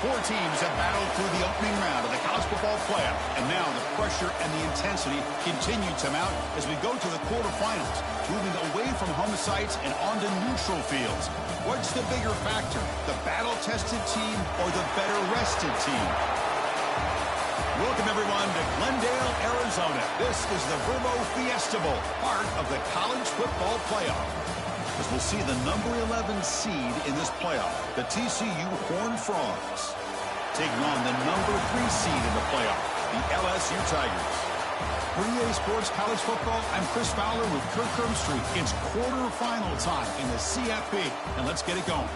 Four teams have battled through the opening round of the college football playoff, and now the pressure and the intensity continue to mount as we go to the quarterfinals, moving away from home sites and onto neutral fields. What's the bigger factor, the battle-tested team or the better-rested team? Welcome, everyone, to Glendale, Arizona. This is the Verbo Fiesta Bowl, part of the college football playoff. As we'll see the number 11 seed in this playoff, the TCU Hornfrogs, taking on the number 3 seed in the playoff, the LSU Tigers. For EA Sports College Football, I'm Chris Fowler with Kirk Herbstreit. It's quarterfinal time in the CFB, and let's get it going.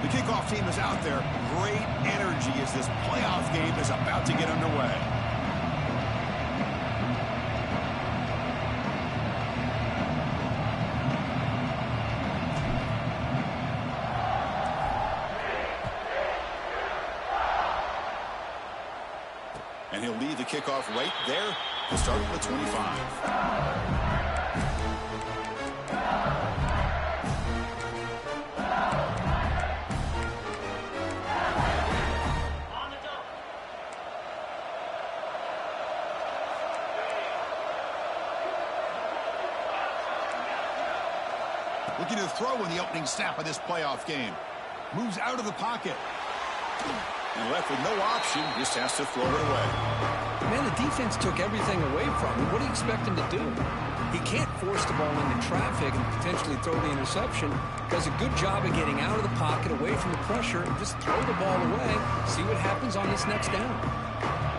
The kickoff team is out there. Great energy as this playoff game is about to get underway. And he'll lead the kickoff right there to start at the 25. Looking to throw in the opening snap of this playoff game. Moves out of the pocket. And left with no option, just has to throw it away. Man, the defense took everything away from him. What do you expect him to do? He can't force the ball into traffic and potentially throw the interception. Does a good job of getting out of the pocket, away from the pressure, and just throw the ball away. See what happens on this next down.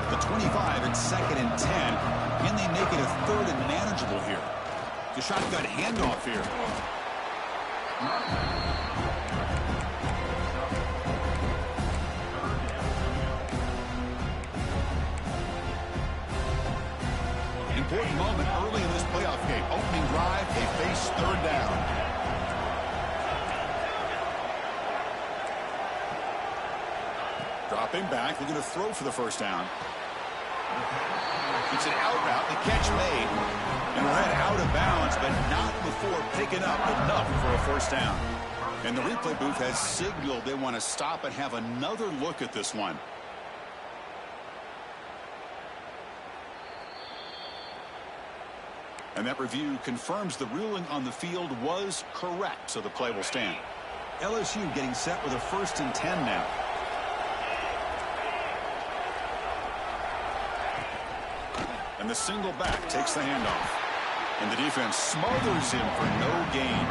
The 25, it's 2nd and 10. Can they make it a 3rd and manageable here? The shotgun handoff here. Important moment early in this playoff game. Opening drive, they face 3rd down. Dropping back, looking to throw for the 1st down. It's an out route, the catch made. And read out of bounds, but not before picking up enough for a 1st down. And the replay booth has signaled they want to stop and have another look at this one. And that review confirms the ruling on the field was correct, so the play will stand. LSU getting set with a 1st and 10 now. And the single back takes the handoff. And the defense smothers him for no gain.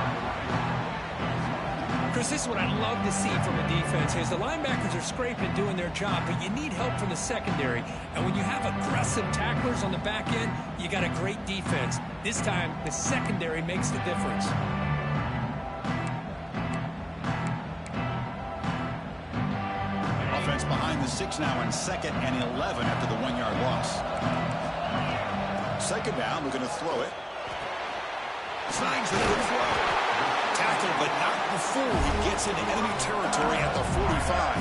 Chris, this is what I love to see from a defense is the linebackers are scraping, doing their job, but you need help from the secondary. And when you have aggressive tacklers on the back end, you got a great defense. This time, the secondary makes the difference. Offense behind the 6 now in 2nd and 11 after the 1-yard loss. 2nd down, we're going to throw it. Signs the good throw. Tackled, but not before he gets into enemy territory at the 45.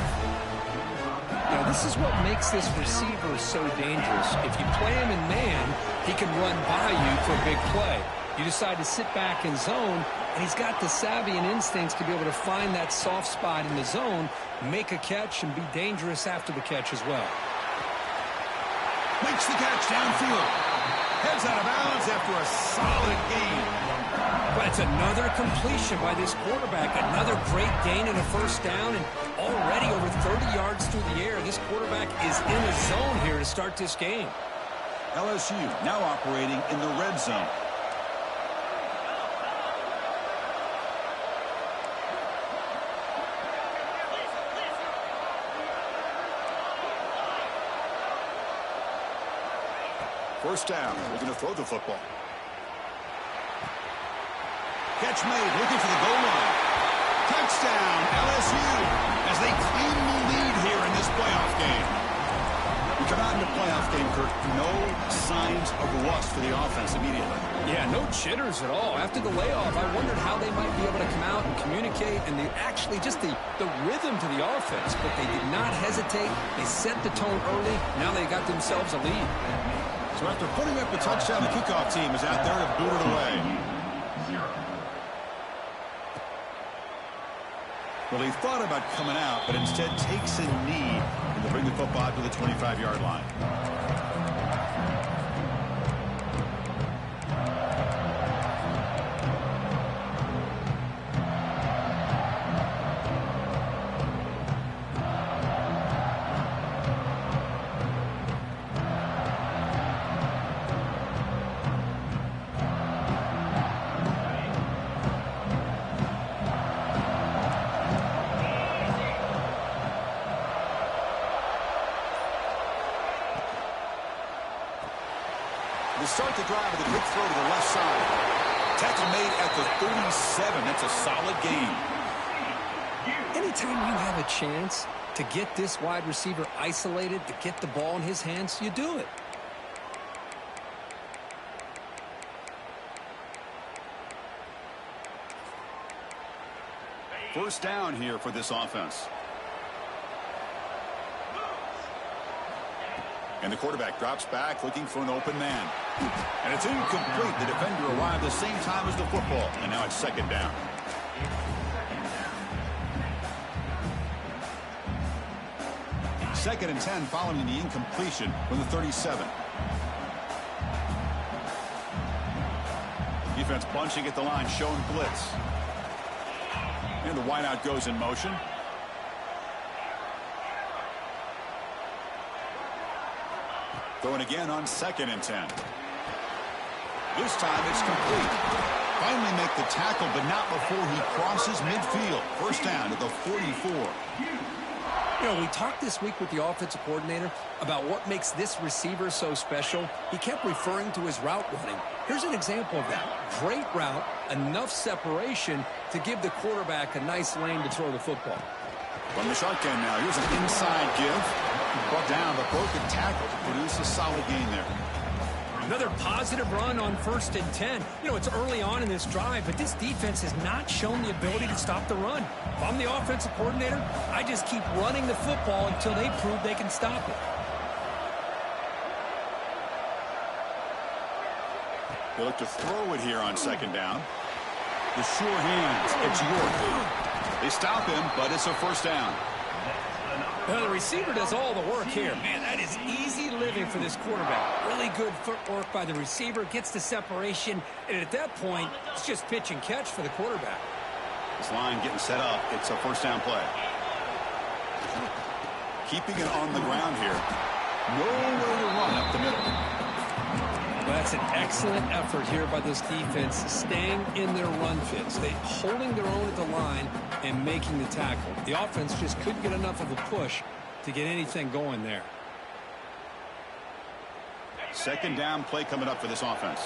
Now, this is what makes this receiver so dangerous. If you play him in man, he can run by you for a big play. You decide to sit back in zone, and he's got the savvy and instincts to be able to find that soft spot in the zone, make a catch, and be dangerous after the catch as well. Makes the catch downfield. Heads out of bounds after a solid gain. But it's another completion by this quarterback. Another great gain and a 1st down, and already over 30 yards through the air. This quarterback is in a zone here to start this game. LSU now operating in the red zone. First down, looking to throw the football. Catch made, looking for the goal line. Touchdown, LSU, as they claim the lead here in this playoff game. We Come out in the playoff game, Kirk. No signs of rust for the offense immediately. Yeah, no jitters at all. After the layoff, I wondered how they might be able to come out and communicate and actually just the rhythm to the offense. But they did not hesitate. They set the tone early. Now they got themselves a lead. So after putting up a touchdown, the kickoff team is out there to boot it away. Well, he thought about coming out, but instead takes a knee and to bring the football to the 25-yard line. To start the drive with a quick throw to the left side. Tackle made at the 37. That's a solid gain. Anytime you have a chance to get this wide receiver isolated, to get the ball in his hands, you do it. First down here for this offense. And the quarterback drops back looking for an open man. And it's incomplete. The defender arrived the same time as the football. And now it's second down. Second and 10 following the incompletion from the 37. Defense bunching at the line, showing blitz. And the wideout goes in motion. Throwing again on second and 10. This time it's complete. Finally make the tackle, but not before he crosses midfield. First down at the 44. You know, we talked this week with the offensive coordinator about what makes this receiver so special. He kept referring to his route running. Here's an example of that. Great route, enough separation to give the quarterback a nice lane to throw the football. From the shotgun now, here's an inside give. Brought down, but broken tackle to produce a solid gain there. Another positive run on first and 10. You know, it's early on in this drive, but this defense has not shown the ability to stop the run. If I'm the offensive coordinator, I just keep running the football until they prove they can stop it. They look to throw it here on second down. The sure hands. It's York. They stop him, but it's a first down. Well, the receiver does all the work here. Man, that is easy living for this quarterback. Really good footwork by the receiver, gets the separation, and at that point, it's just pitch and catch for the quarterback. This line getting set up. It's a first down play. Keeping it on the ground here. Nowhere to run up the middle. Well, that's an excellent effort here by this defense, staying in their run fits. They holding their own at the line and making the tackle. The offense just couldn't get enough of a push to get anything going there. Second down play coming up for this offense.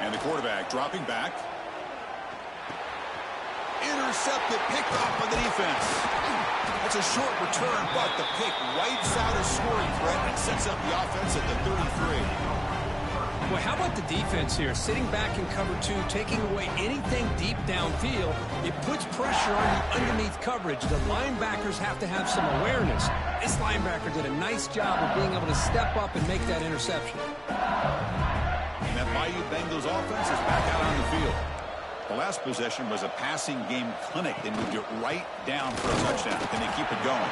And the quarterback dropping back. Intercepted, picked off by the defense. It's a short return, but the pick wipes out a scoring threat and sets up the offense at the 33. Well, how about the defense here? Sitting back in cover two, taking away anything deep downfield. It puts pressure on the underneath coverage. The linebackers have to have some awareness. This linebacker did a nice job of being able to step up and make that interception. And that Bayou Bengals offense is back out on the field. The last possession was a passing game clinic. They moved it right down for a touchdown. Then they keep it going.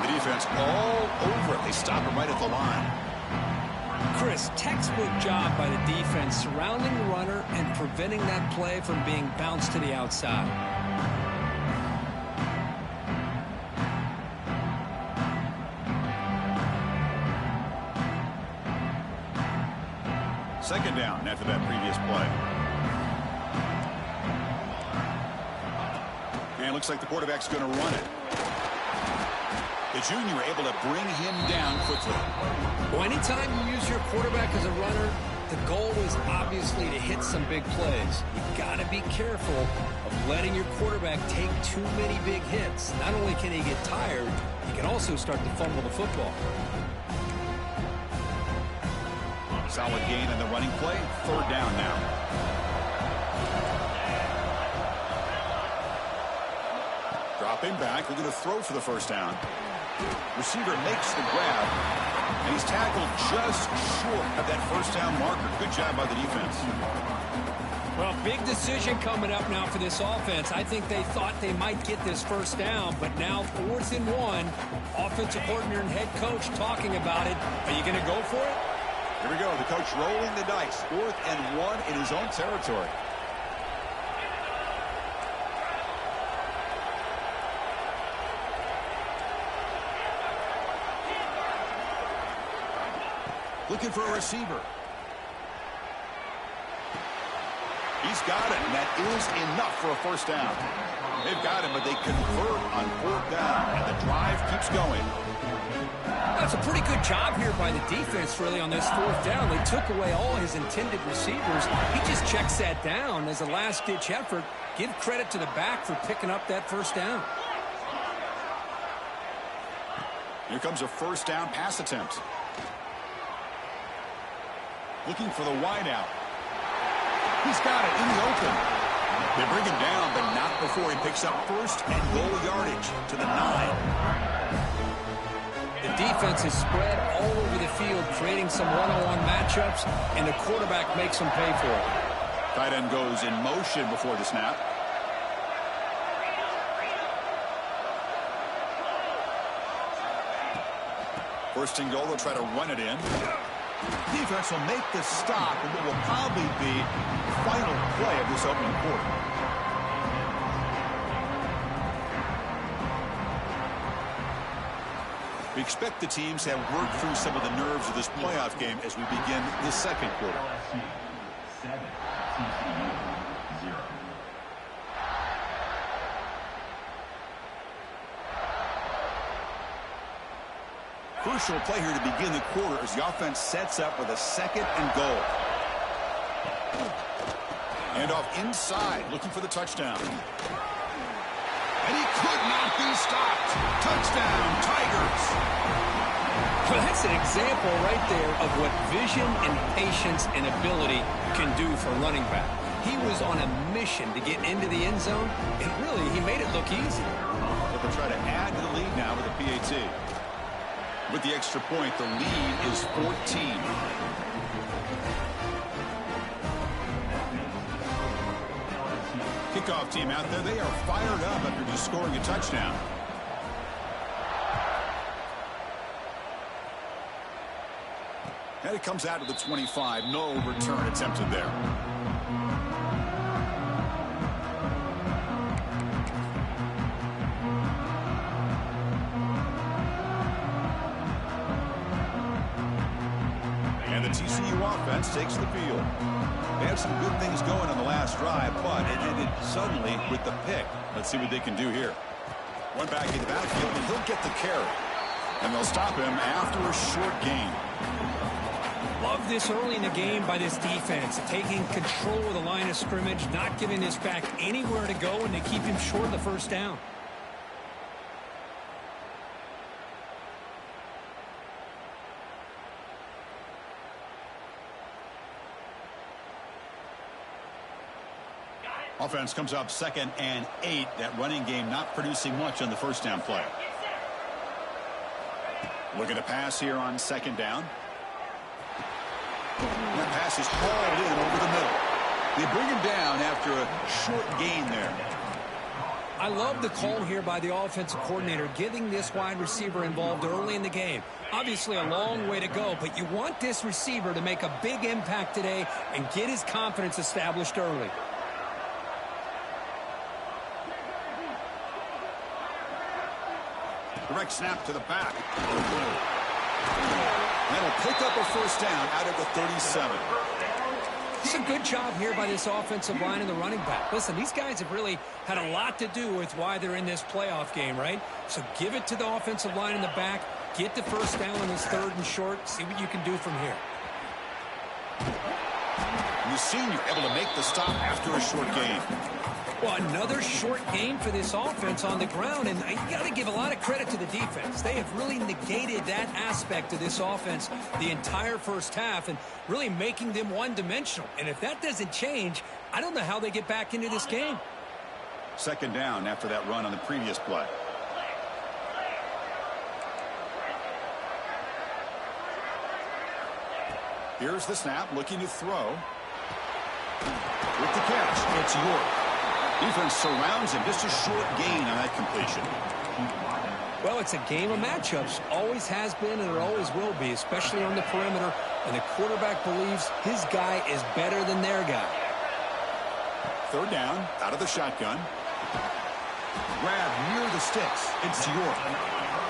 The defense all over it. They stop him right at the line. Chris, textbook job by the defense surrounding the runner and preventing that play from being bounced to the outside. Second down after that previous play. And it looks like the quarterback's going to run it. The junior able to bring him down quickly. Well, anytime you use your quarterback as a runner, The goal is obviously to hit some big plays. You've got to be careful of letting your quarterback take too many big hits. Not only can he get tired, he can also start to fumble the football. Solid gain in the running play. Third down now. Dropping back, looking to throw for the first down. Receiver makes the grab, and he's tackled just short of that first down marker. Good job by the defense. Well, big decision coming up now for this offense. I think they thought they might get this first down, but now 4th and 1. Offensive coordinator and head coach talking about it. Are you going to go for it? Here we go. The coach rolling the dice. 4th and 1 in his own territory. Looking for a receiver. He's got it, and that is enough for a first down. They've got him, but they convert on 4th down, and the drive keeps going. That's a pretty good job here by the defense, really, on this 4th down. They took away all his intended receivers. He just checks that down as a last-ditch effort. Give credit to the back for picking up that first down. Here comes a first down pass attempt. Looking for the wideout. He's got it in the open. They bring him down, but not before he picks up first and goal yardage to the 9. The defense is spread all over the field, creating some one-on-one matchups, and the quarterback makes them pay for it. Tight end goes in motion before the snap. First and goal, they'll try to run it in. Defense will make the stop in what will probably be the final play of this opening quarter. We expect the teams to have worked through some of the nerves of this playoff game as we begin the second quarter. LSU 7, TCU 0. Crucial play here to begin the quarter as the offense sets up with a 2nd and goal. And off inside, looking for the touchdown. And he could not be stopped. Touchdown, Tigers. Well, that's an example right there of what vision and patience and ability can do for a running back. He was on a mission to get into the end zone, and really, he made it look easy. But they'll try to add to the lead now with a PAT. With the extra point, the lead is 14. Kickoff team out there, they are fired up after just scoring a touchdown. And it comes out to the 25. No return attempted there. And the TCU offense takes the field. They had some good things going on the last drive, but it ended suddenly with the pick. Let's see what they can do here. One back in the backfield, and he'll get the carry. And they'll stop him after a short gain. Love this early in the game by this defense, taking control of the line of scrimmage, not giving this back anywhere to go, and they keep him short of the first down. Offense comes up 2nd and 8. That running game not producing much on the first down play. Looking to pass here on 2nd down. And that pass is hauled in over the middle. They bring him down after a short gain there. I love the call here by the offensive coordinator, getting this wide receiver involved early in the game. Obviously a long way to go, but you want this receiver to make a big impact today and get his confidence established early. Direct snap to the back. That'll pick up a first down out of the 37. It's a good job here by this offensive line and the running back. Listen, these guys have really had a lot to do with why they're in this playoff game, right? So give it to the offensive line in the back. Get the first down on this 3rd and short. See what you can do from here. the senior able to make the stop after a short gain. Well, another short gain for this offense on the ground, and you got to give a lot of credit to the defense. They have really negated that aspect of this offense the entire first half and really making them one-dimensional. And if that doesn't change, I don't know how they get back into this game. Second down after that run on the previous play. Here's the snap, looking to throw. With the catch, it's York. Defense surrounds him. Just a short gain on that completion. Well, it's a game of matchups. Always has been and it always will be, especially on the perimeter. And the quarterback believes his guy is better than their guy. Third down, out of the shotgun. Grab near the sticks. It's York.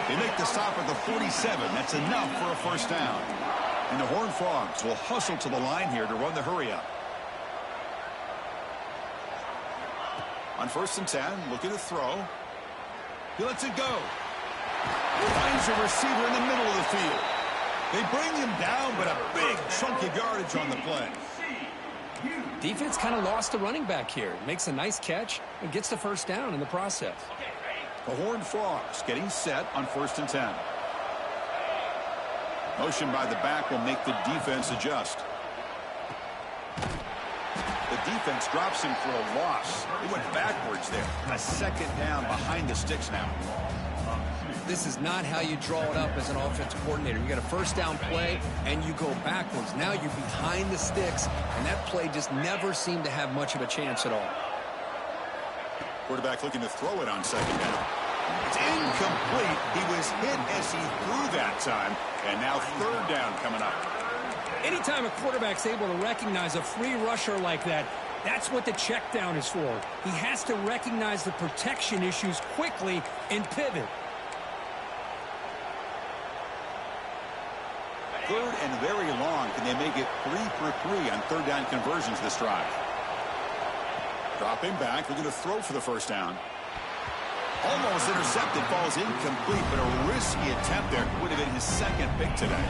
They make the stop at the 47. That's enough for a first down. And the Hornfrogs will hustle to the line here to run the hurry up. On 1st and 10, looking to throw. He lets it go. Finds a receiver in the middle of the field. They bring him down, but a big chunk of yardage on the play. Defense kind of lost the running back here. Makes a nice catch and gets the first down in the process. The Horned Frogs getting set on 1st and 10. Motion by the back will make the defense adjust. The defense drops him for a loss. He went backwards there. A second down behind the sticks now. This is not how you draw it up as an offensive coordinator. You got a first down play, and you go backwards. Now you're behind the sticks, and that play just never seemed to have much of a chance at all. Quarterback looking to throw it on second down. It's incomplete. He was hit as he threw that time, and now third down coming up. Anytime a quarterback's able to recognize a free rusher like that, that's what the check down is for. He has to recognize the protection issues quickly and pivot. Third and very long. Can they make it 3 for 3 on third down conversions this drive? Dropping back, looking to throw for the first down. Almost intercepted, falls incomplete, but a risky attempt there. Would have been his second pick today.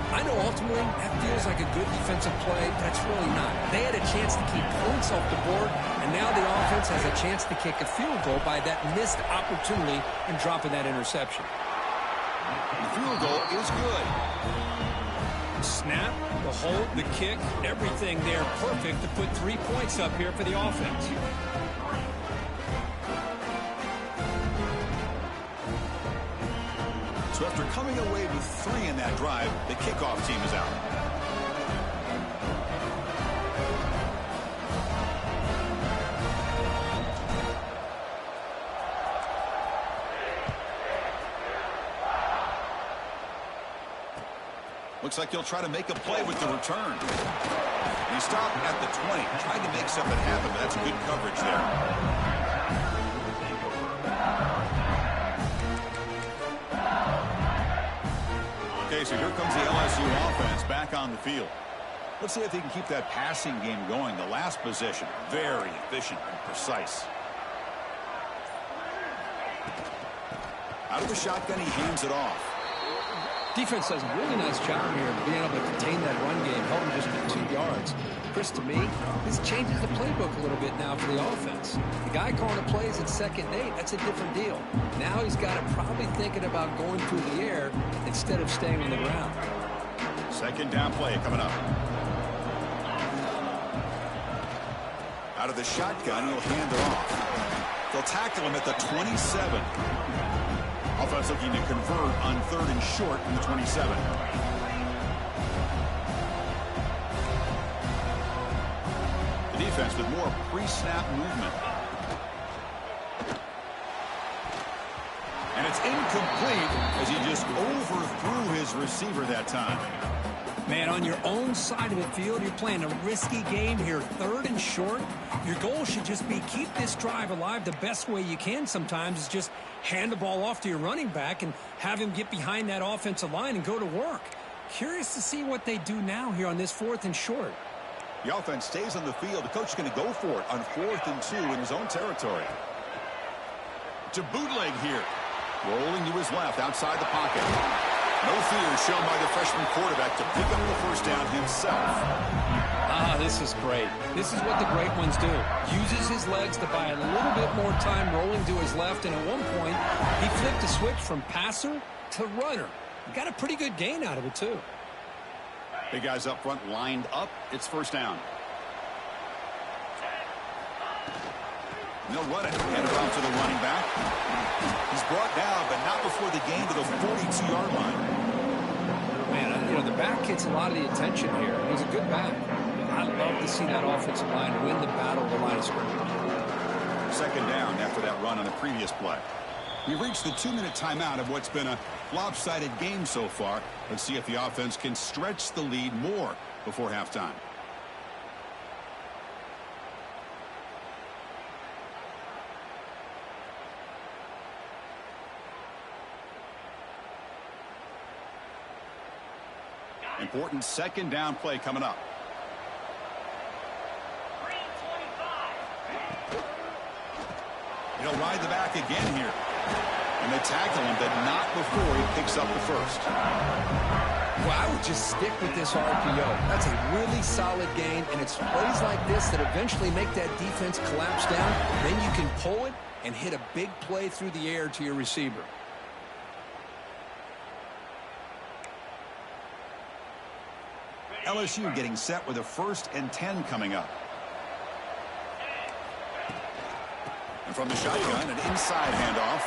I know ultimately that feels like a good defensive play, but it's really not. They had a chance to keep points off the board, and now the offense has a chance to kick a field goal by that missed opportunity and dropping that interception. The field goal is good. Snap, the hold, the kick, everything there perfect to put 3 points up here for the offense. So after coming away with 3 in that drive, the kickoff team is out. Looks like he'll try to make a play with the return. He stopped at the 20, tried to make something happen, but that's good coverage there. Okay, so here comes the LSU offense back on the field. Let's see if they can keep that passing game going. The last possession, very efficient and precise. Out of the shotgun, he hands it off. Defense does a really nice job here of being able to contain that run game, held him just for 2 yards. Chris, to me, this changes the playbook a little bit now for the offense. The guy calling the plays at 2nd and 8, that's a different deal. Now he's got to probably thinking about going through the air instead of staying on the ground. Second down play coming up. Out of the shotgun, he'll hand it off. They'll tackle him at the 27. Offense looking to convert on 3rd and short in the 27. The defense with more pre-snap movement. And it's incomplete as he just overthrew his receiver that time. Man, on your own side of the field, you're playing a risky game here, 3rd and short. Your goal should just be keep this drive alive the best way you can sometimes is just hand the ball off to your running back and have him get behind that offensive line and go to work. Curious to see what they do now here on this 4th and short. The offense stays on the field. The coach is going to go for it on 4th and 2 in his own territory. To bootleg here. Rolling to his left outside the pocket. No fear shown by the freshman quarterback to pick up the first down himself. this is great. This is what the great ones do. Uses his legs to buy a little bit more time rolling to his left, and at one point, he flipped a switch from passer to runner. He got a pretty good gain out of it, too. Big guys up front lined up. It's first down. They'll run it. Hand it off to the running back. He's brought down, but not before the gain to the 42-yard line. Man, you know, the back gets a lot of the attention here. He's a good back. I love to see that offensive line win the battle of the line of scrimmage. Second down after that run on the previous play. We've reached the 2-minute timeout of what's been a lopsided game so far. Let's see if the offense can stretch the lead more before halftime. Important second down play coming up. He'll ride the back again here. And they tackle him, but not before he picks up the first. Well, I would just stick with this RPO. That's a really solid gain, and it's plays like this that eventually make that defense collapse down. Then you can pull it and hit a big play through the air to your receiver. LSU getting set with a 1st and 10 coming up. And from the shotgun, an inside handoff.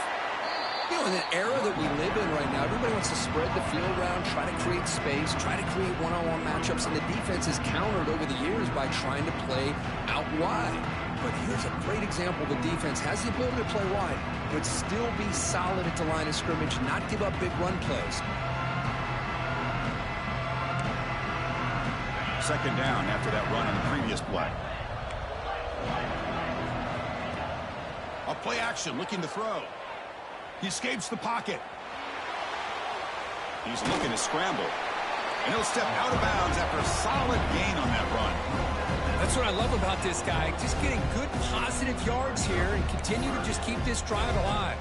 You know, in the era that we live in right now, everybody wants to spread the field around, try to create space, try to create one-on-one matchups, and the defense is countered over the years by trying to play out wide. But here's a great example. The defense has the ability to play wide, but still be solid at the line of scrimmage, not give up big run plays. Second down after that run on the previous play. A play action looking to throw. He escapes the pocket. He's looking to scramble. And he'll step out of bounds after a solid gain on that run. That's what I love about this guy. Just getting good positive yards here and continue to just keep this drive alive.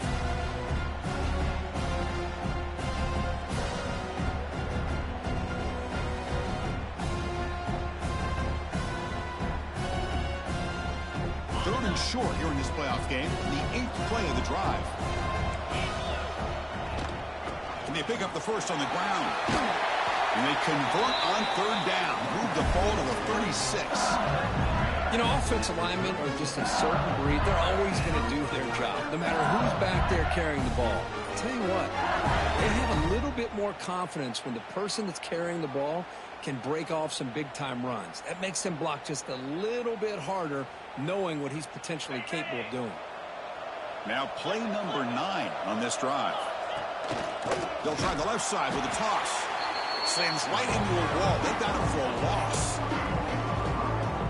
Third and short here in this playoff game, the 8th play of the drive. And they pick up the first on the ground. And they convert on 3rd down. Move the ball to the 36. You know, offensive linemen are just a certain breed. They're always going to do their job, no matter who's back there carrying the ball. I'll tell you what, they have a little bit more confidence when the person that's carrying the ball can break off some big-time runs. That makes them block just a little bit harder, knowing what he's potentially capable of doing. Now play number 9 on this drive. They'll try the left side with a toss. Slams right into a wall. They got him for a loss.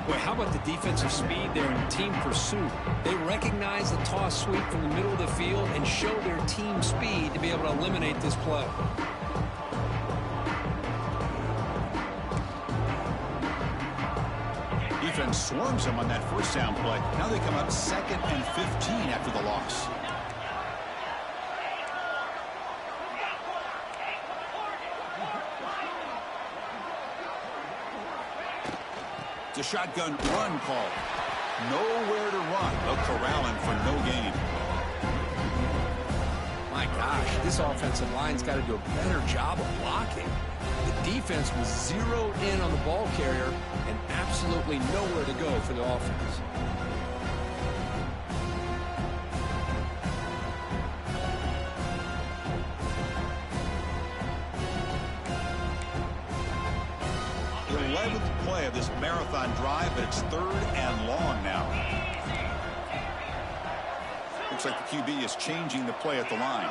Boy, how about the defensive speed there in team pursuit? They recognize the toss sweep from the middle of the field and show their team speed to be able to eliminate this play. Defense swarms him on that first down play. Now they come up 2nd and 15 after the loss. It's a shotgun run call. Nowhere to run. They'll corral him for no gain. My gosh, this offensive line's got to do a better job of blocking. The defense was zeroed in on the ball carrier and absolutely nowhere to go for the offense. The 11th play of this marathon drive, but it's 3rd and long now. Looks like the QB is changing the play at the line.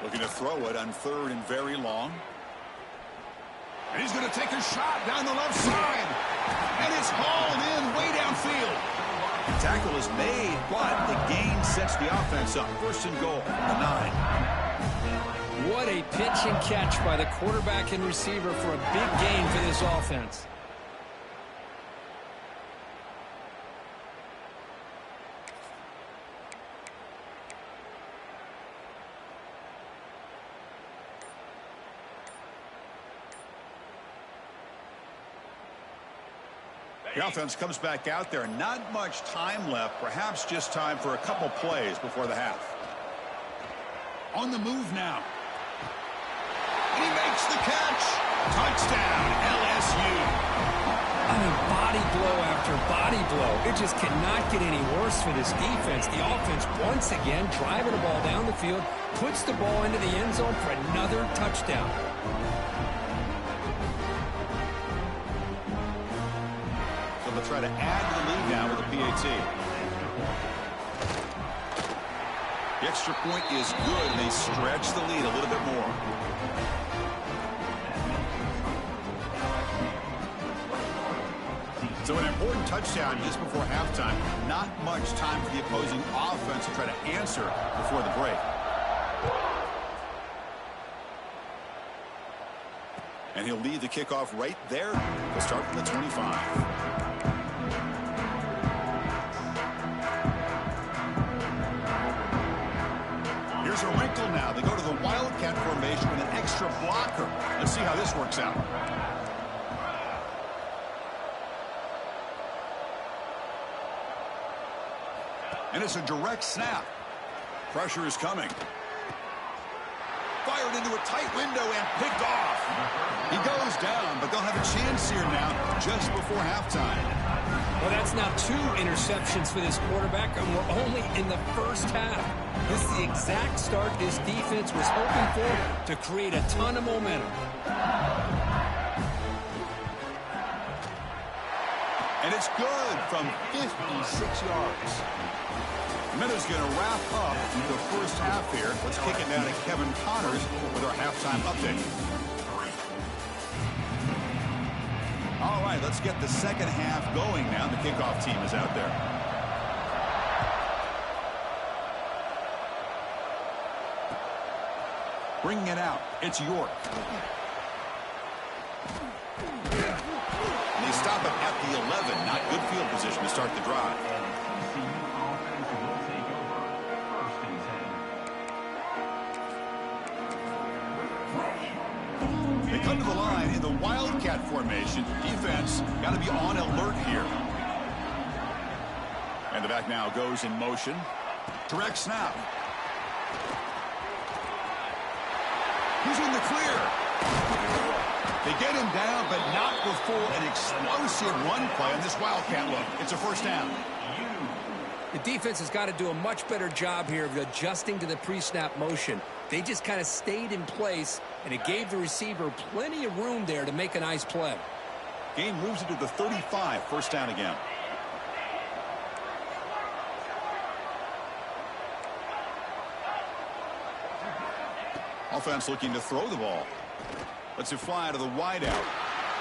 Looking to throw it on 3rd and very long. And he's going to take a shot down the left side. And it's hauled in way downfield. The tackle is made, but the gain sets the offense up. 1st and goal from the 9. What a pitch and catch by the quarterback and receiver for a big gain for this offense. The offense comes back out there. Not much time left. Perhaps just time for a couple plays before the half. On the move now. And he makes the catch. Touchdown, LSU. I mean, body blow after body blow. It just cannot get any worse for this defense. The offense, once again, driving the ball down the field, puts the ball into the end zone for another touchdown. So they'll try to add to the lead now with a PAT. The extra point is good, and they stretch the lead a little bit more. So an important touchdown just before halftime. Not much time for the opposing offense to try to answer before the break. And he'll lead the kickoff right there. He'll start from the 25. Here's a wrinkle now. They go to the Wildcat formation with an extra blocker. Let's see how this works out. And it's a direct snap. Pressure is coming. Fired into a tight window and picked off. He goes down, but they'll have a chance here now just before halftime. Well, that's now 2 interceptions for this quarterback, and we're only in the first half. This is the exact start this defense was hoping for to create a ton of momentum. And it's good from 56 yards. Minuta's going to wrap up the first half here. Let's kick it down to Kevin Connors with our halftime update. All right, let's get the second half going now. The kickoff team is out there. Bringing it out, it's York. And they stop it at the 11. Not good field position to start the drive. They come to the line in the Wildcat formation. Defense got to be on alert here. And the back now goes in motion. Direct snap. He's in the clear. They get him down, but not before an explosive run play on this Wildcat look. It's a first down. The defense has got to do a much better job here of adjusting to the pre-snap motion. They just kind of stayed in place, and it gave the receiver plenty of room there to make a nice play. Game moves it to the 35, first down again. Offense looking to throw the ball. Lets it fly to the wideout.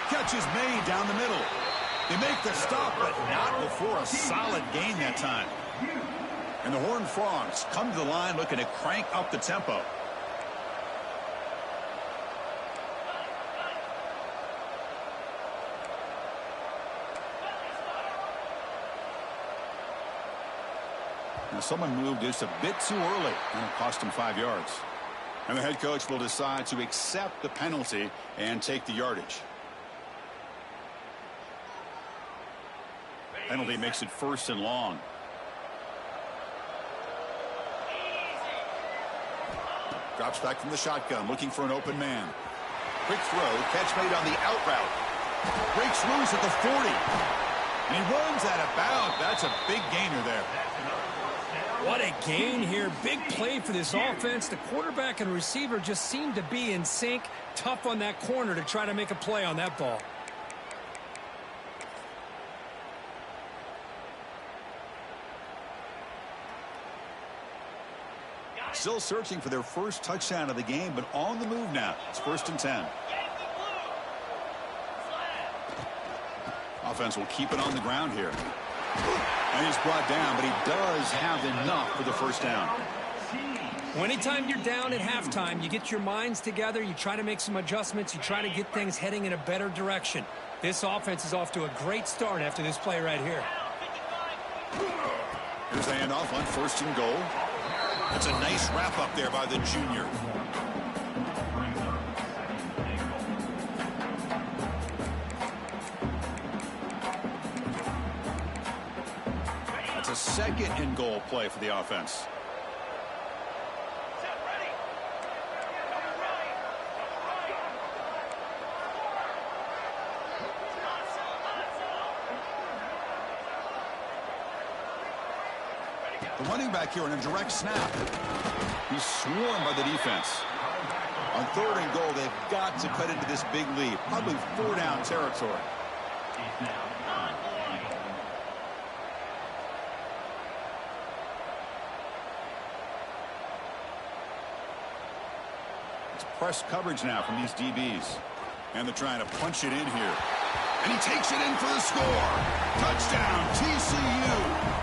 Catch is made down the middle. They make the stop, but not before a solid gain that time. And the Hornfrogs come to the line looking to crank up the tempo. Now someone moved just a bit too early, and it cost him 5 yards. And the head coach will decide to accept the penalty and take the yardage. Penalty makes it first and long. Drops back from the shotgun, looking for an open man. Quick throw, catch made on the out route. Breaks loose at the 40. And he runs out of bounds. That's a big gainer there. What a gain here. Big play for this offense. The quarterback and receiver just seem to be in sync. Tough on that corner to try to make a play on that ball. Still searching for their first touchdown of the game, but on the move now. It's first and 10. Offense will keep it on the ground here. And he's brought down, but he does have enough for the first down. Well, anytime you're down at halftime, you get your minds together, you try to make some adjustments, you try to get things heading in a better direction. This offense is off to a great start after this play right here. Here's the handoff on 1st and goal. That's a nice wrap up there by the junior. That's a 2nd and goal play for the offense. The running back here on a direct snap. He's swarmed by the defense. On 3rd and goal, they've got to cut into this big lead. Probably 4-down territory. It's press coverage now from these DBs. And they're trying to punch it in here. And he takes it in for the score. Touchdown, TCU.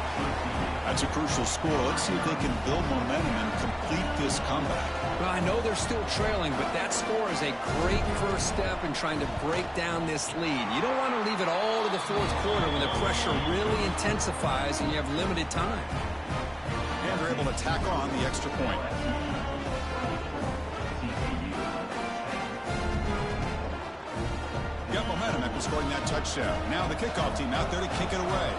That's a crucial score. Let's see if they can build momentum and complete this comeback. Well, I know they're still trailing, but that score is a great first step in trying to break down this lead. You don't want to leave it all to the 4th quarter when the pressure really intensifies and you have limited time. And they're able to tack on the extra point. Got momentum after scoring that touchdown. Now the kickoff team out there to kick it away.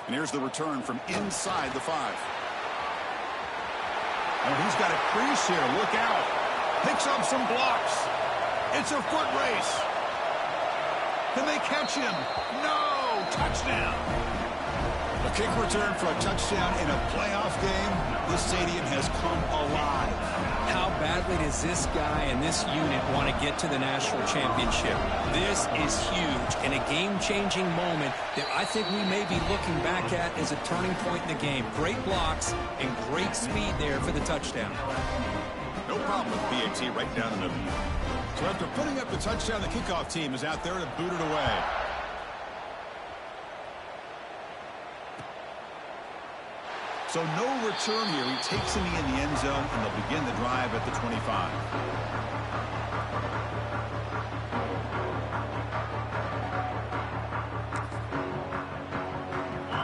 And here's the return from inside the 5. Oh, he's got a crease here. Look out. Picks up some blocks. It's a foot race. Can they catch him? No. Touchdown. A kick return for a touchdown in a playoff game. This stadium has come alive. How badly does this guy and this unit want to get to the national championship? This is huge and a game-changing moment that I think we may be looking back at as a turning point in the game. Great blocks and great speed there for the touchdown. No problem with BAT right down the middle. So after putting up the touchdown, the kickoff team is out there to boot it away. So no return here. He takes him in the end zone, and they'll begin the drive at the 25.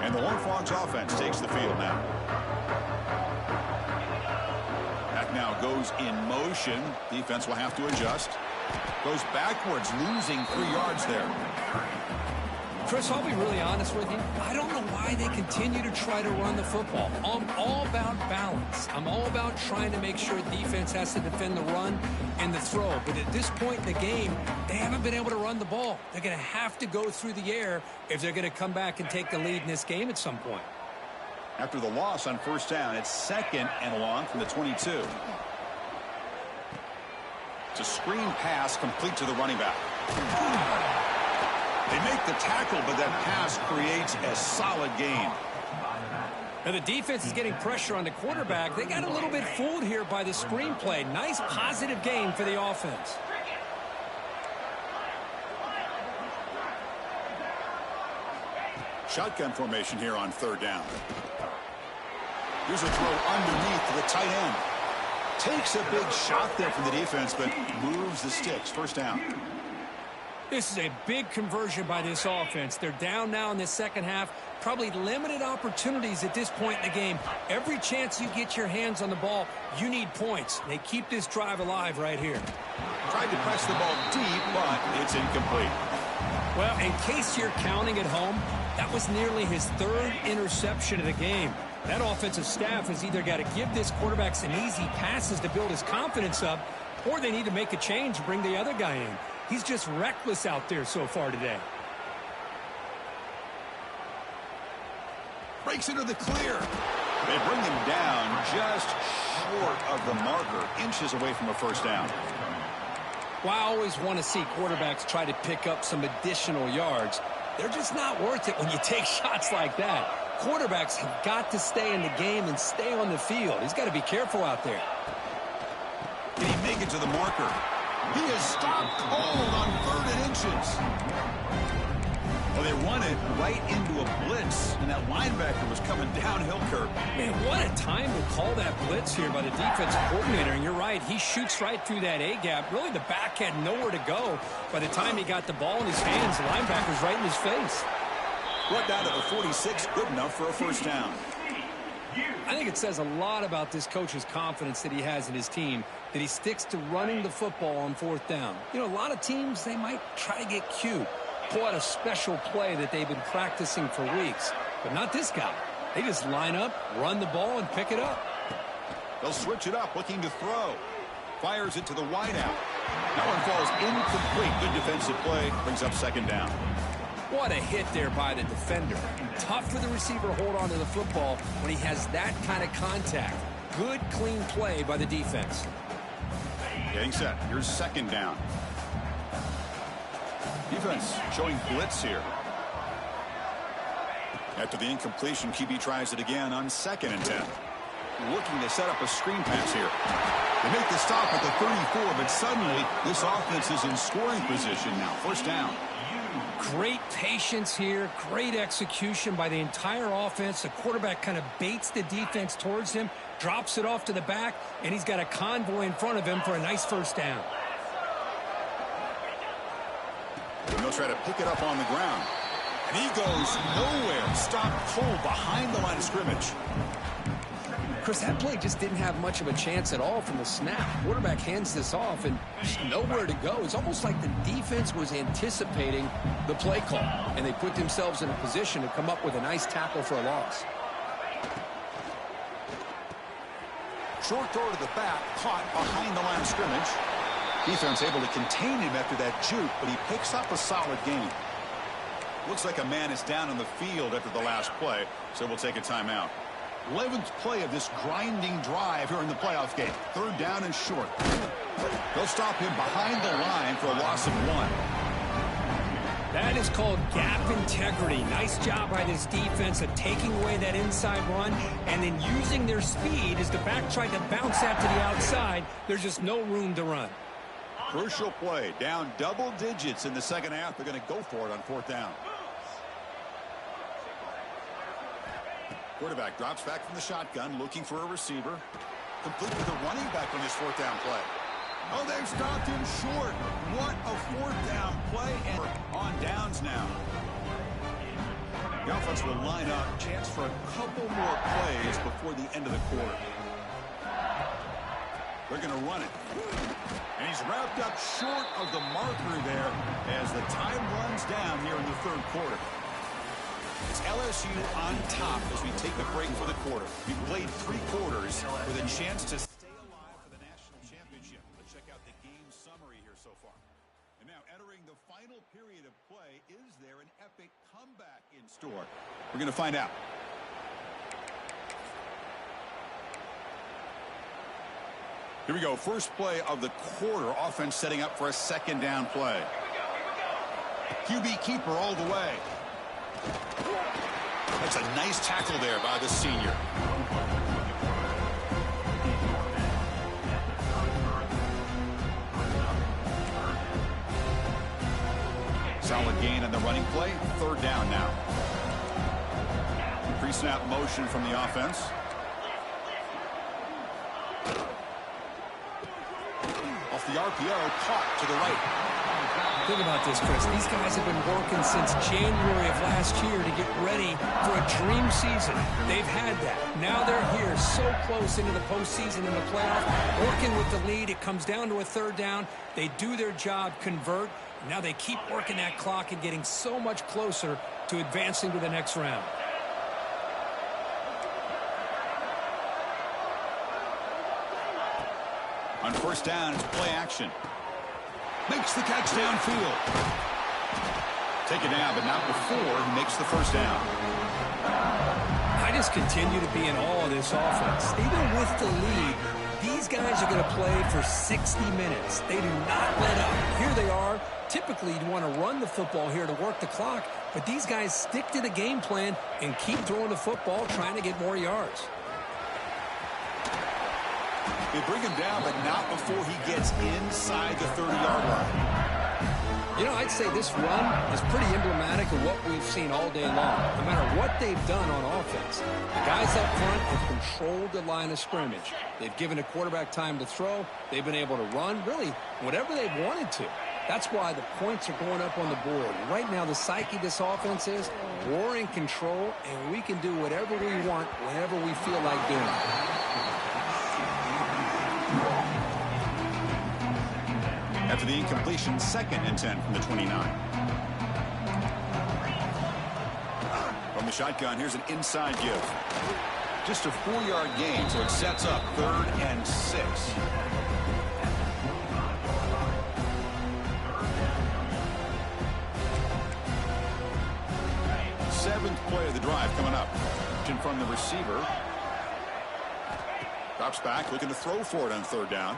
And the Hornfrogs offense takes the field now. That now goes in motion. Defense will have to adjust. Goes backwards, losing 3 yards there. Chris, I'll be really honest with you. I don't know why they continue to try to run the football. I'm all about balance. I'm all about trying to make sure defense has to defend the run and the throw. But at this point in the game, they haven't been able to run the ball. They're going to have to go through the air if they're going to come back and take the lead in this game at some point. After the loss on 1st down, it's 2nd and long from the 22. It's a screen pass complete to the running back. They make the tackle, but that pass creates a solid gain. Now the defense is getting pressure on the quarterback. They got a little bit fooled here by the screenplay. Nice positive gain for the offense. Shotgun formation here on 3rd down. Here's a throw underneath to the tight end. Takes a big shot there from the defense, but moves the sticks. 1st down. This is a big conversion by this offense. They're down now in the second half. Probably limited opportunities at this point in the game. Every chance you get your hands on the ball, you need points. They keep this drive alive right here. Tried to press the ball deep, but it's incomplete. Well, in case you're counting at home, that was nearly his 3rd interception of the game. That offensive staff has either got to give this quarterback some easy passes to build his confidence up, or they need to make a change and bring the other guy in. He's just reckless out there so far today. Breaks into the clear. They bring him down just short of the marker, inches away from a 1st down. Well, I always want to see quarterbacks try to pick up some additional yards. They're just not worth it when you take shots like that. Quarterbacks have got to stay in the game and stay on the field. He's got to be careful out there. Can he make it to the marker? He is stopped cold on 3rd and inches. Well, they run it right into a blitz, and that linebacker was coming downhill, Kurt. Man, what a time to call that blitz here by the defensive coordinator. And you're right, he shoots right through that A-gap. Really, the back had nowhere to go. By the time he got the ball in his hands, the linebacker's right in his face. Brought down to the 46, good enough for a first down. I think it says a lot about this coach's confidence that he has in his team, that he sticks to running the football on fourth down. You know, a lot of teams, they might try to get cute, pull out a special play that they've been practicing for weeks. But not this guy. They just line up, run the ball, and pick it up. They'll switch it up, looking to throw. Fires it to the wideout. That one falls incomplete. Good defensive play. Brings up second down. What a hit there by the defender. Tough for the receiver to hold on to the football when he has that kind of contact. Good, clean play by the defense. Getting set. Here's second down. Defense showing blitz here. After the incompletion, QB tries it again on 2nd and 10. Looking to set up a screen pass here. They make the stop at the 34, but suddenly this offense is in scoring position now. First down. Great patience here, great execution by the entire offense. The quarterback kind of baits the defense towards him, drops it off to the back, and he's got a convoy in front of him for a nice first down. And they'll try to pick it up on the ground. And he goes nowhere. Stopped cold behind the line of scrimmage. Chris, that play just didn't have much of a chance at all from the snap. Quarterback hands this off and just nowhere to go. It's almost like the defense was anticipating the play call, and they put themselves in a position to come up with a nice tackle for a loss. Short throw to the back, caught behind the line of scrimmage. Defense able to contain him after that juke, but he picks up a solid gain. Looks like a man is down on the field after the last play, so we'll take a timeout. 11th play of this grinding drive here in the playoff game. 3rd down and short. They'll stop him behind the line for a loss of 1. That is called gap integrity. Nice job by this defense of taking away that inside run and then using their speed as the back tried to bounce that to the outside. There's just no room to run. Crucial play. Down double digits in the second half. They're going to go for it on 4th down. Quarterback drops back from the shotgun, looking for a receiver. Complete with a running back on his 4th down play. Oh, they've stopped him short. What a 4th down play. And on downs now. The offense will line up. Chance for a couple more plays before the end of the quarter. They're going to run it. And he's wrapped up short of the marker there as the time runs down here in the 3rd quarter. It's LSU on top as we take a break for the quarter. We've played 3 quarters with a chance to stay alive for the national championship. Let's check out the game summary here so far. And now entering the final period of play, is there an epic comeback in store? We're going to find out. Here we go. First play of the quarter. Offense setting up for a 2nd down play. QB keeper all the way. That's a nice tackle there by the senior. Solid gain on the running play. 3rd down now. Pre-snap motion from the offense. Off the RPO, caught to the right. Think about this, Chris. These guys have been working since January of last year to get ready for a dream season. They've had that. Now they're here so close into the postseason and the playoff, working with the lead. It comes down to a 3rd down. They do their job, convert. Now they keep working that clock and getting so much closer to advancing to the next round. On 1st down, it's play action. Makes the catch downfield. Taken down, but not before he makes the 1st down. I just continue to be in awe of this offense. Even with the lead, these guys are going to play for 60 minutes. They do not let up. Here they are. Typically, you want to run the football here to work the clock, but these guys stick to the game plan and keep throwing the football, trying to get more yards. They bring him down, but not before he gets inside the 30-yard line. You know, I'd say this run is pretty emblematic of what we've seen all day long. No matter what they've done on offense, the guys up front have controlled the line of scrimmage. They've given the quarterback time to throw. They've been able to run, really, whatever they've wanted to. That's why the points are going up on the board. Right now, the psyche of this offense is we're in control, and we can do whatever we want whenever we feel like doing it. After the incompletion, 2nd and 10 from the 29. From the shotgun, here's an inside give. Just a 4-yard gain, so it sets up 3rd and 6. Seventh play of the drive coming up. From the receiver. Drops back, looking to throw for it on 3rd down.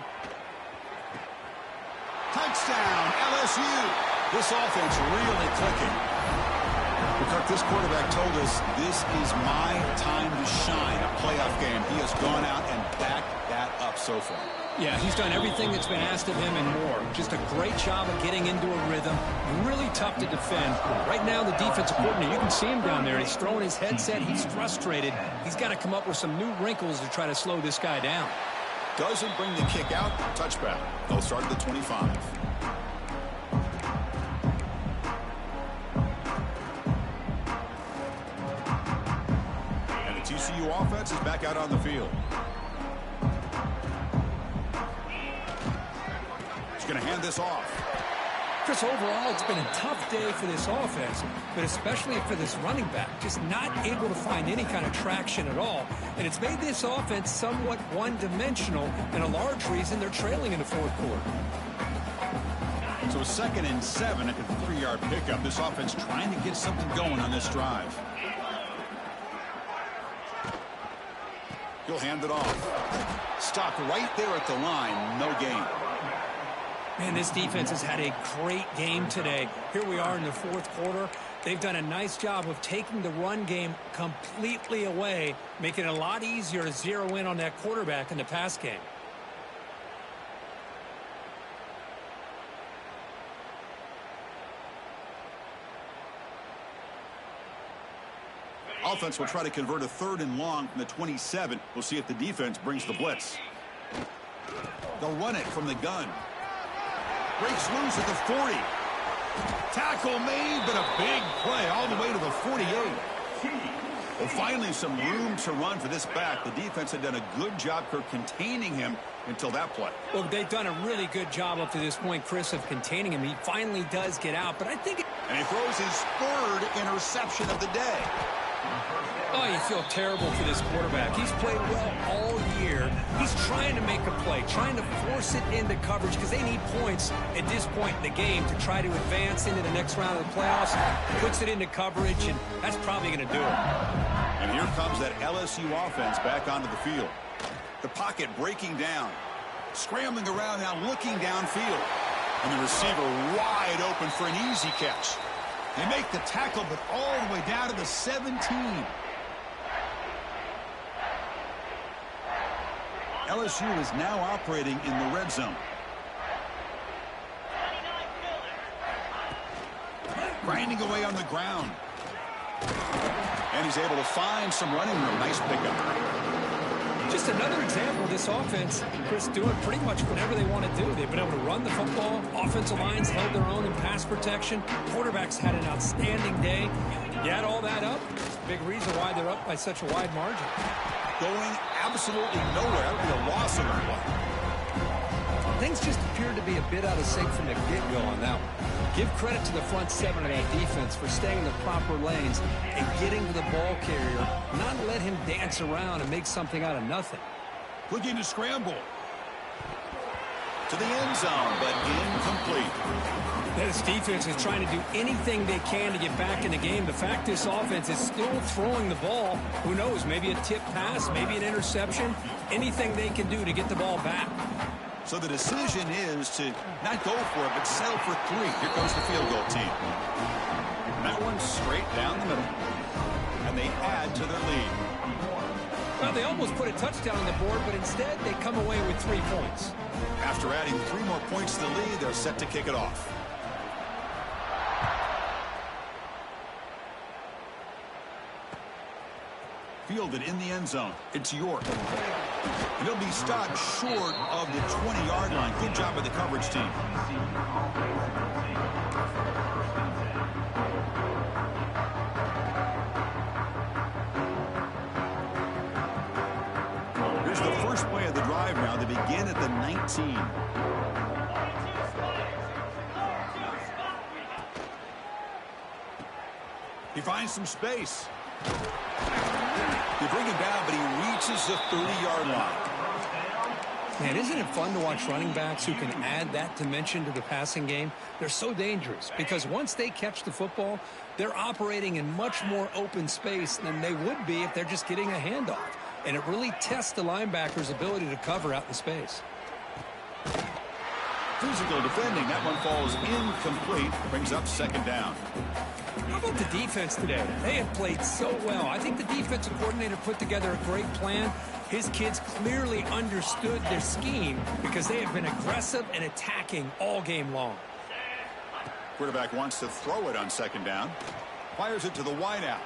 Touchdown, LSU. This offense really clicking. Because this quarterback told us this is my time to shine, a playoff game. He has gone out and backed that up so far. Yeah, he's done everything that's been asked of him and more. Just a great job of getting into a rhythm. Really tough to defend. Right now, the defensive coordinator, you can see him down there. He's throwing his headset. He's frustrated. He's got to come up with some new wrinkles to try to slow this guy down. Doesn't bring the kick out. Touchback. They'll start at the 25. And the TCU offense is back out on the field. He's going to hand this off. Chris, overall, it's been a tough day for this offense, but especially for this running back, just not able to find any kind of traction at all. And it's made this offense somewhat one-dimensional, and a large reason they're trailing in the 4th quarter. So 2nd and 7 at the 3-yard pickup. This offense trying to get something going on this drive. He'll hand it off. Stopped right there at the line. No gain. Man, this defense has had a great game today. Here we are in the 4th quarter. They've done a nice job of taking the run game completely away, making it a lot easier to zero in on that quarterback in the pass game. Offense will try to convert a 3rd and long from the 27. We'll see if the defense brings the blitz. They'll run it from the gun. Breaks loose at the 40. Tackle made, but a big play all the way to the 48. Well, finally some room to run for this back. The defense had done a good job for containing him until that play. Well, they've done a really good job up to this point, Chris, of containing him. He finally does get out, but I think... And he throws his 3rd interception of the day. Oh, you feel terrible for this quarterback. He's played well all year. He's trying to make a play, trying to force it into coverage because they need points at this point in the game to try to advance into the next round of the playoffs. Puts it into coverage, and that's probably going to do it. And here comes that LSU offense back onto the field. The pocket breaking down. Scrambling around now, looking downfield. And the receiver wide open for an easy catch. They make the tackle, but all the way down to the 17. LSU is now operating in the red zone. Grinding away on the ground. And he's able to find some running room. Nice pickup. Just another example of this offense, Chris, doing pretty much whatever they want to do. They've been able to run the football. Offensive lines held their own in pass protection. Quarterbacks had an outstanding day. You add all that up, big reason why they're up by such a wide margin. Going absolutely nowhere. That would be a loss of that one. Things just appeared to be a bit out of sync from the get-go on that one. Give credit to the front 7 of that defense for staying in the proper lanes and getting to the ball carrier, not let him dance around and make something out of nothing. Looking to scramble. To the end zone, but incomplete. This defense is trying to do anything they can to get back in the game. The fact this offense is still throwing the ball, who knows, maybe a tip pass, maybe an interception, anything they can do to get the ball back. So the decision is to not go for it, but settle for 3. Here goes the field goal team. And that one straight down the middle. And they add to their lead. Well, they almost put a touchdown on the board, but instead they come away with 3 points. After adding 3 more points to the lead, they're set to kick it off. fielded in the end zone. It's York. And he'll be stopped short of the 20-yard line. Good job by the coverage team. Here's the first play of the drive now. They begin at the 19. He finds some space. They bring him down, but he reaches the 30-yard line. Man, isn't it fun to watch running backs who can add that dimension to the passing game? They're so dangerous because once they catch the football, they're operating in much more open space than they would be if they're just getting a handoff. And it really tests the linebacker's ability to cover out in space. Physical defending. That one falls incomplete. Brings up second down. How about the defense today? They have played so well. I think the defensive coordinator put together a great plan. His kids clearly understood their scheme because they have been aggressive and attacking all game long. Quarterback wants to throw it on second down. Fires it to the wideout.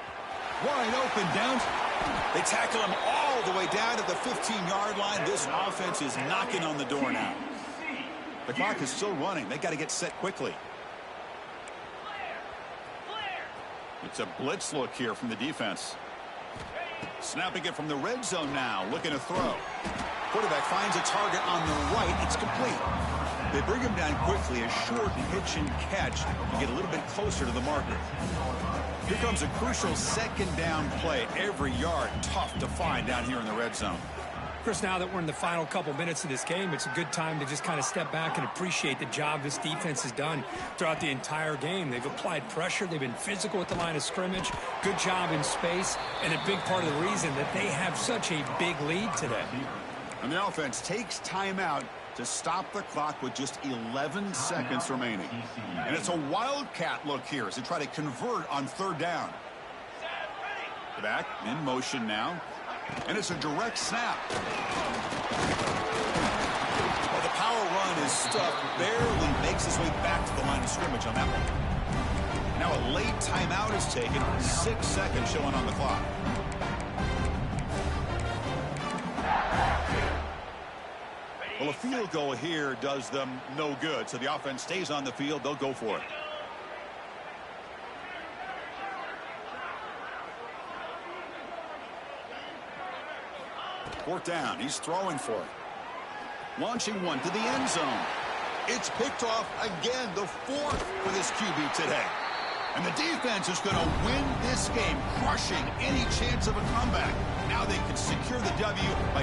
Wide open down. They tackle him all the way down to the 15-yard line. This offense is knocking on the door now. The clock is still running. They got to get set quickly. It's a blitz look here from the defense. Snapping it from the red zone now. Looking to throw. Quarterback finds a target on the right. It's complete. They bring him down quickly. A short pitch and catch to get a little bit closer to the marker. Here comes a crucial second down play. Every yard tough to find down here in the red zone. Chris, now that we're in the final couple minutes of this game, it's a good time to just kind of step back and appreciate the job this defense has done throughout the entire game. They've applied pressure. They've been physical at the line of scrimmage. Good job in space. And a big part of the reason that they have such a big lead today. And the offense takes timeout to stop the clock with just 11 seconds remaining. And it's a wildcat look here as they try to convert on third down. Back in motion now. And it's a direct snap. Well, the power run is stuck. Barely makes his way back to the line of scrimmage on that one. Now a late timeout is taken. 6 seconds showing on the clock. Well, a field goal here does them no good. So the offense stays on the field. They'll go for it. Fourth down. He's throwing for it. Launching one to the end zone. It's picked off again. The fourth for this QB today. And the defense is going to win this game, crushing any chance of a comeback. Now they can secure the W by